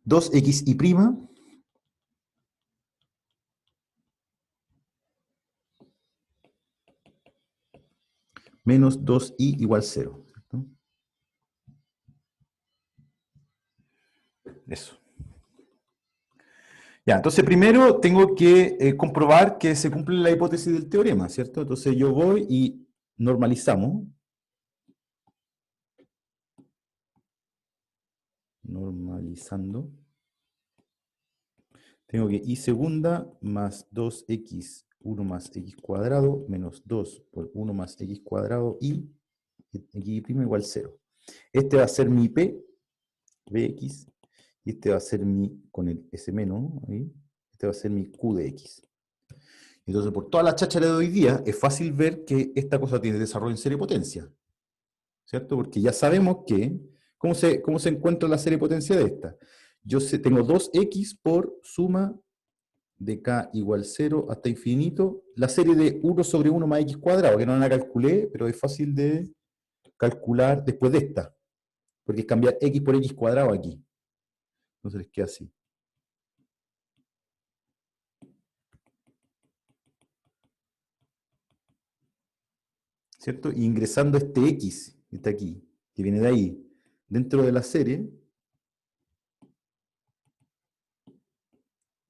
2x y prima menos 2y igual 0. ¿Cierto? Eso. Ya, entonces primero tengo que comprobar que se cumple la hipótesis del teorema, ¿cierto? Entonces yo voy y normalizamos. Normalizando. Tengo que y segunda más 2x, 1 más x cuadrado, menos 2 por 1 más x cuadrado y x' igual 0. Este va a ser mi p, bx, y este va a ser con el s menos, ahí, este va a ser mi q de x. Entonces, por toda la cháchara de hoy día, es fácil ver que esta cosa tiene desarrollo en serie potencia, ¿cierto? Porque ya sabemos que cómo se encuentra la serie potencia de esta? Tengo 2x por suma de k igual 0 hasta infinito, la serie de 1 sobre 1 más x cuadrado, que no la calculé, pero es fácil de calcular después de esta, porque es cambiar x por x cuadrado aquí. Entonces les queda así. ¿Cierto? Y ingresando este x, que está aquí, que viene de ahí, dentro de la serie,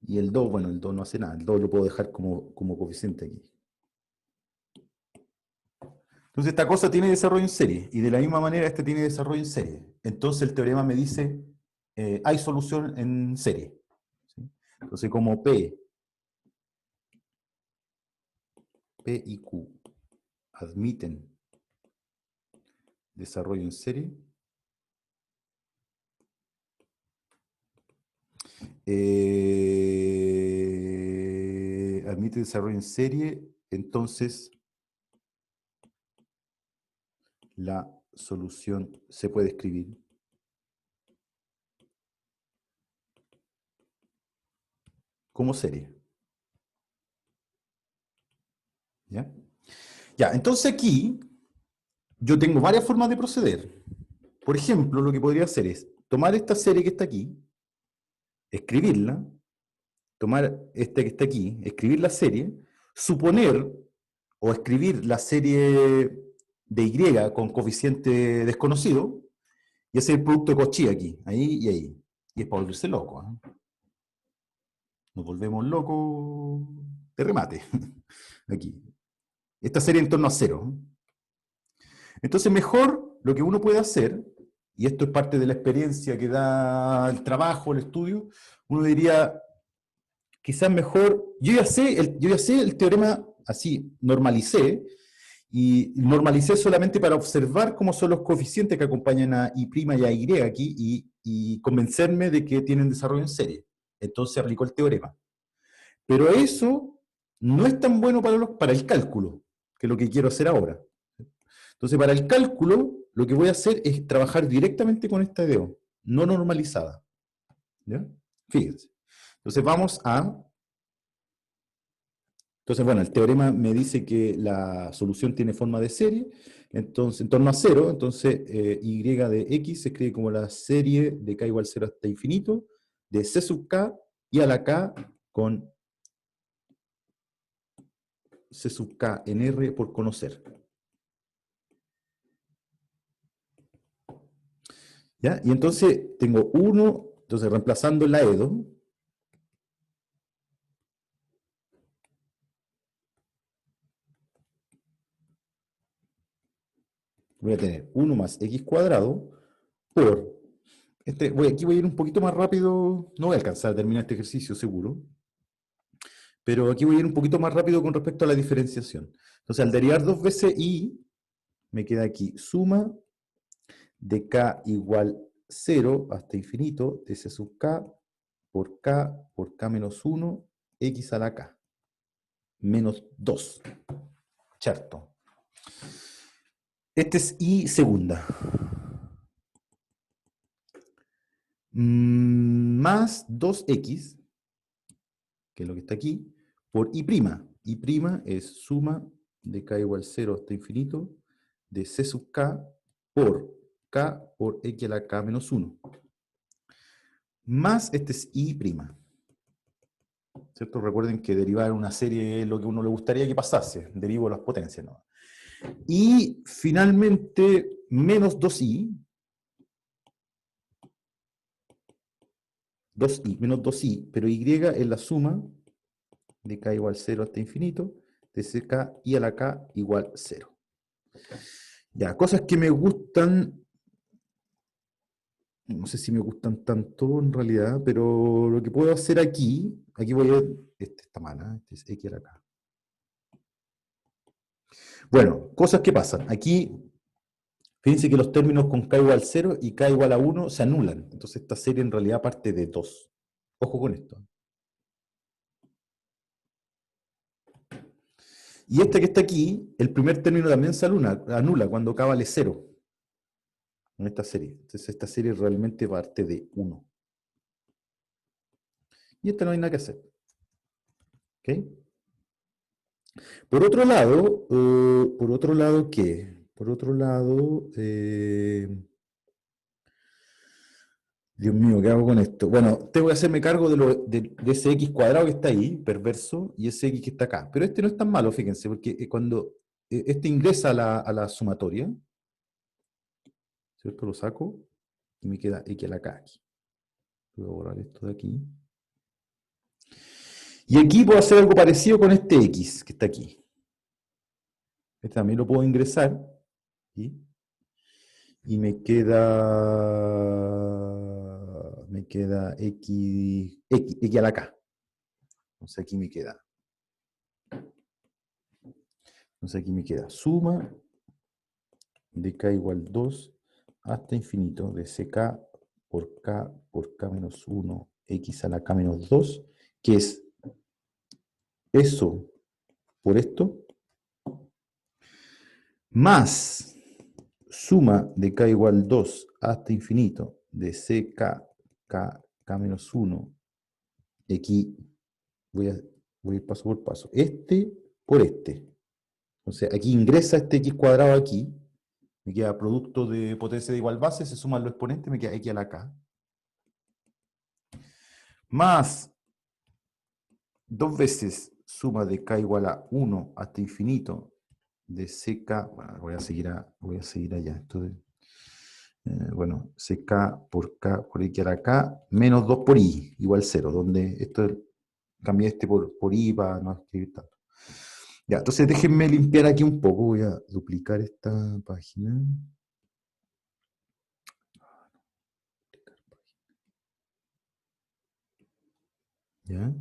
y el 2, bueno, el 2 no hace nada, el 2 lo puedo dejar como coeficiente aquí. Entonces esta cosa tiene desarrollo en serie, y de la misma manera este tiene desarrollo en serie. Entonces el teorema me dice, hay solución en serie. ¿Sí? Entonces como P y Q admiten desarrollo en serie, admite desarrollo en serie, entonces la solución se puede escribir como serie. ¿Ya? Ya, entonces aquí yo tengo varias formas de proceder. Por ejemplo, lo que podría hacer es tomar esta serie que está aquí, escribirla, tomar esta que está aquí, escribir la serie, suponer o escribir la serie de Y con coeficiente desconocido y hacer el producto de Cauchy aquí, ahí y ahí. Y es para volverse loco. ¿Eh? Nos volvemos locos de remate. Aquí. Esta serie en torno a 0. Entonces, mejor lo que uno puede hacer, y esto es parte de la experiencia que da el trabajo, el estudio, uno diría, quizás mejor, yo ya sé el teorema así, normalicé, y normalicé solamente para observar cómo son los coeficientes que acompañan a I' y a Y aquí, y convencerme de que tienen desarrollo en serie. Entonces aplicó el teorema. Pero eso no es tan bueno para el cálculo, que es lo que quiero hacer ahora. Entonces, para el cálculo, lo que voy a hacer es trabajar directamente con esta EDO, no normalizada. ¿Ya? Fíjense. Entonces, Entonces, bueno, el teorema me dice que la solución tiene forma de serie, entonces, en torno a 0, entonces y de x se escribe como la serie de k igual 0 hasta infinito, de c sub k y a la k con c sub k en r por conocer. ¿Ya? Y entonces tengo 1, entonces reemplazando la EDO, voy a tener 1 más x cuadrado por, aquí voy a ir un poquito más rápido, no voy a alcanzar a terminar este ejercicio seguro, pero aquí voy a ir un poquito más rápido con respecto a la diferenciación. Entonces al derivar dos veces y, me queda aquí suma de k igual 0 hasta infinito de c sub k por k menos 1, x a la k, menos 2. ¿Cierto? Este es y segunda. Más 2x, que es lo que está aquí, por y'. Y' es suma de k igual 0 hasta infinito de c sub k por x a la k menos 1. Más este es y'. ¿Cierto? Recuerden que derivar una serie es lo que a uno le gustaría que pasase. Derivo las potencias, ¿no? Y finalmente, menos 2i, menos 2i, pero y es la suma de k igual 0 hasta infinito, de ck y a la k igual 0. Ya, cosas que me gustan, no sé si me gustan tanto en realidad, pero lo que puedo hacer aquí voy a, este está mal, ¿eh? Este es x a la k. Bueno, cosas que pasan. Aquí, fíjense que los términos con k igual 0 y k igual a 1 se anulan. Entonces esta serie en realidad parte de 2. Ojo con esto. Y este que está aquí, el primer término también se anula cuando k vale 0. en esta serie. Entonces esta serie realmente parte de 1. Y esta no hay nada que hacer. ¿Ok? Por otro lado, ¿qué? Por otro lado, Dios mío, ¿qué hago con esto? Bueno, tengo que hacerme cargo de ese x cuadrado que está ahí, perverso, y ese x que está acá. Pero este no es tan malo, fíjense, porque cuando este ingresa a la sumatoria, ¿cierto? Lo saco y me queda x a la k aquí. Voy a borrar esto de aquí. Y aquí puedo hacer algo parecido con este x que está aquí. Este también lo puedo ingresar. ¿Sí? Y me queda x a la k. Entonces aquí me queda suma de k igual 2 hasta infinito de ck por k menos 1 x a la k menos 2, que es eso por esto, más suma de k igual 2 hasta infinito de k menos 1, aquí voy a ir paso por paso, este por este. Entonces aquí ingresa este x cuadrado aquí, me queda producto de potencia de igual base, se suman los exponentes, me queda x a la k. Más 2 veces suma de k igual a 1 hasta infinito de ck, bueno, voy a seguir allá. Entonces, bueno, ck por k por x a la k menos 2 por i igual 0, donde cambié este por i para no escribir tanto. Ya, entonces déjenme limpiar aquí un poco, voy a duplicar esta página. ¿Ya?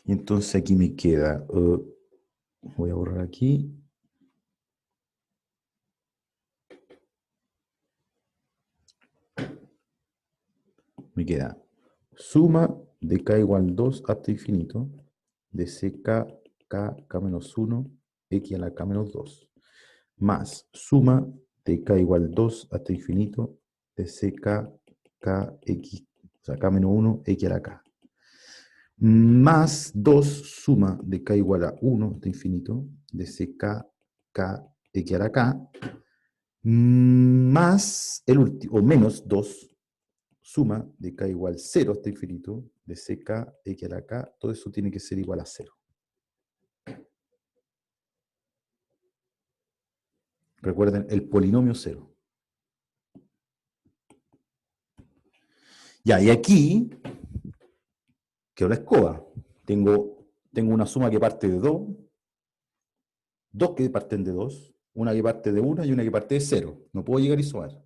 Y entonces aquí me queda, voy a borrar aquí. Me queda suma de k igual 2 hasta infinito de k menos 1, x a la k menos 2, más suma de k igual 2 hasta infinito de kx, o sea, k menos 1, x a la k, más 2 suma de k igual a 1 hasta infinito de k x a la k, más el último, o menos 2 suma de k igual 0 hasta infinito de ck x a la k, todo eso tiene que ser igual a 0. Recuerden, el polinomio 0. Ya, y aquí quedó la escoba. Tengo una suma que parte de 2, dos que parten de 2, una que parte de 1 y una que parte de 0. No puedo llegar y sumar.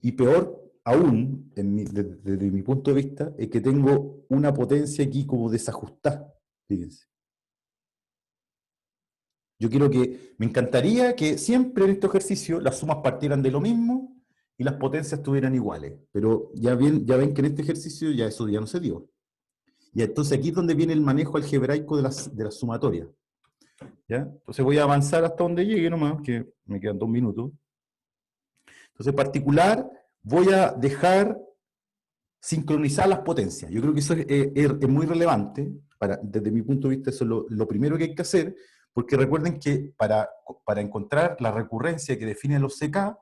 Y peor aún, desde mi punto de vista, es que tengo una potencia aquí como desajustada. Fíjense. Yo quiero me encantaría que siempre en este ejercicio las sumas partieran de lo mismo y las potencias estuvieran iguales. Pero ya ven que en este ejercicio ya eso ya no se dio. Y entonces aquí es donde viene el manejo algebraico de las sumatorias. ¿Ya? Entonces voy a avanzar hasta donde llegue nomás, que me quedan 2 minutos. Entonces en particular voy a dejar sincronizar las potencias. Yo creo que eso es muy relevante, desde mi punto de vista eso es lo primero que hay que hacer, porque recuerden que para encontrar la recurrencia que define los CK,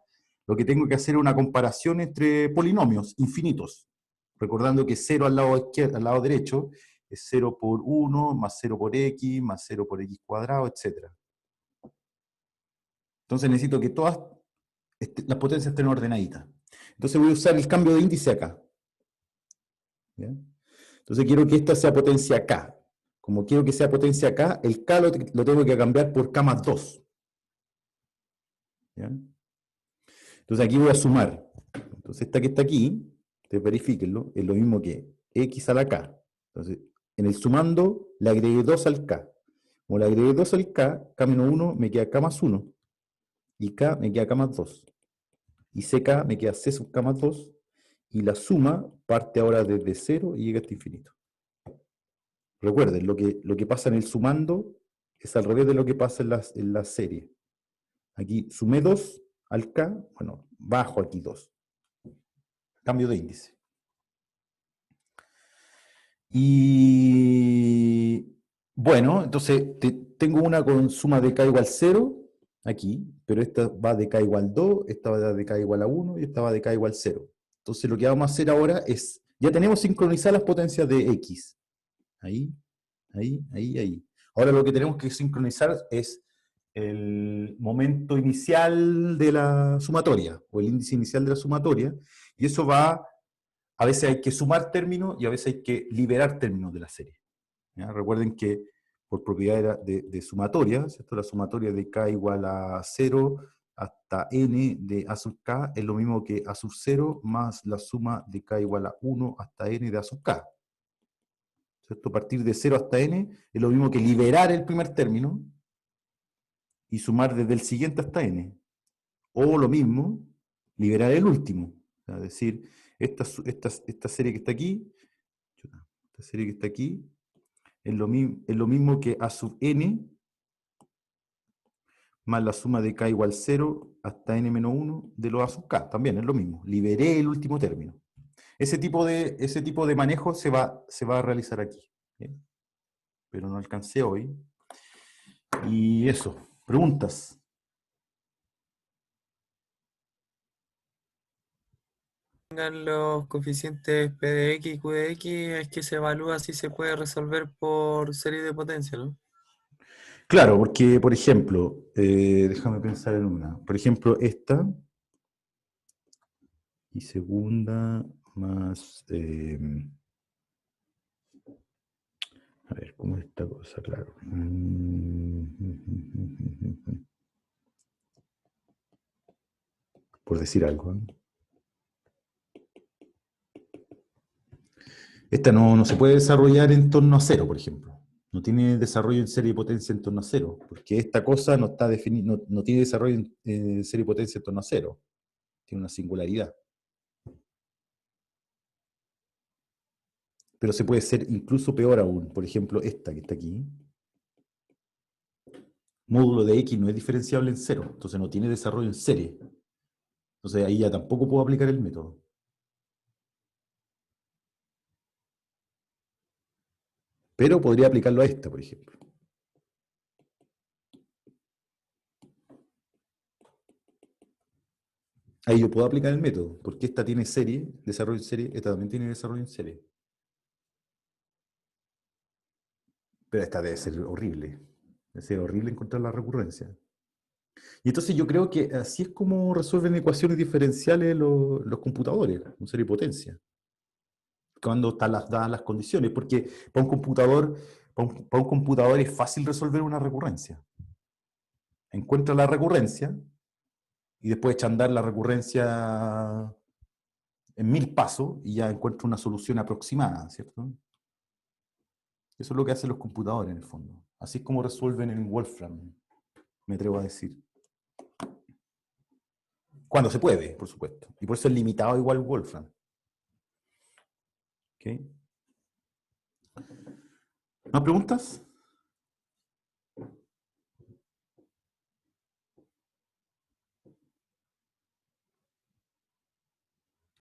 lo que tengo que hacer es una comparación entre polinomios infinitos, recordando que 0 al lado izquierdo, al lado derecho, es 0 por 1, más 0 por x, más 0 por x cuadrado, etc. Entonces necesito que todas las potencias estén ordenaditas. Entonces voy a usar el cambio de índice acá. ¿Ya? Entonces quiero que esta sea potencia K. Como quiero que sea potencia K, el K lo tengo que cambiar por K más 2. ¿Ya? Entonces aquí voy a sumar. Entonces esta que está aquí, ustedes verifíquenlo, es lo mismo que X a la K. Entonces, en el sumando le agregué 2 al K. Como le agregué 2 al K, K menos 1 me queda K más 1. Y K me queda K más 2. Y CK me queda C sub K más 2. Y la suma parte ahora desde 0 y llega hasta infinito. Recuerden, lo que pasa en el sumando es al revés de lo que pasa en la serie. Aquí sumé 2, al K, bueno, bajo aquí 2. Cambio de índice. Y bueno, entonces tengo una con suma de K igual 0 aquí, pero esta va de K igual 2, esta va de K igual a 1 y esta va de K igual 0. Entonces lo que vamos a hacer ahora es, ya tenemos sincronizadas las potencias de X. Ahí, ahí, ahí, ahí. Ahora lo que tenemos que sincronizar es el momento inicial de la sumatoria, o el índice inicial de la sumatoria, y eso va, a veces hay que sumar términos y a veces hay que liberar términos de la serie. ¿Ya? Recuerden que por propiedad de sumatoria, ¿cierto? La sumatoria de k igual a 0 hasta n de a sub k es lo mismo que a sub 0 más la suma de k igual a 1 hasta n de a sub k. ¿Cierto? A partir de 0 hasta n es lo mismo que liberar el primer término y sumar desde el siguiente hasta n. O lo mismo, liberar el último. O sea, es decir, esta serie que está aquí, esta serie que está aquí, es lo mismo que a sub n más la suma de k igual 0 hasta n menos 1 de los a sub k. También es lo mismo. Liberé el último término. Ese tipo de manejo se va a realizar aquí. ¿Bien? Pero no alcancé hoy. Y eso. ¿Preguntas? Tengan los coeficientes P de X y Q de X, es que se evalúa si se puede resolver por serie de potencia, ¿no? Claro, porque, por ejemplo, déjame pensar en una. Por ejemplo, esta y segunda más... a ver, ¿cómo es esta cosa? Claro. Por decir algo. ¿Eh? Esta no se puede desarrollar en torno a 0, por ejemplo. No tiene desarrollo en serie y potencia en torno a 0, porque esta cosa no está definida, no tiene desarrollo en serie y potencia en torno a 0. Tiene una singularidad. Pero se puede ser incluso peor aún. Por ejemplo, esta que está aquí. Módulo de X no es diferenciable en 0, entonces no tiene desarrollo en serie. Entonces ahí ya tampoco puedo aplicar el método. Pero podría aplicarlo a esta, por ejemplo. Ahí yo puedo aplicar el método, porque esta tiene serie, desarrollo en serie, esta también tiene desarrollo en serie. Pero esta debe ser horrible. Debe ser horrible encontrar la recurrencia. Y entonces yo creo que así es como resuelven ecuaciones diferenciales los computadores, con serie y potencia. Cuando están dadas las condiciones, porque para un computador es fácil resolver una recurrencia. Encuentra la recurrencia y después echa a andar la recurrencia en 1000 pasos y ya encuentra una solución aproximada, ¿cierto? Eso es lo que hacen los computadores en el fondo. Así es como resuelven en Wolfram, me atrevo a decir. Cuando se puede, por supuesto. Y por eso es limitado igual Wolfram. ¿Okay? ¿Más preguntas?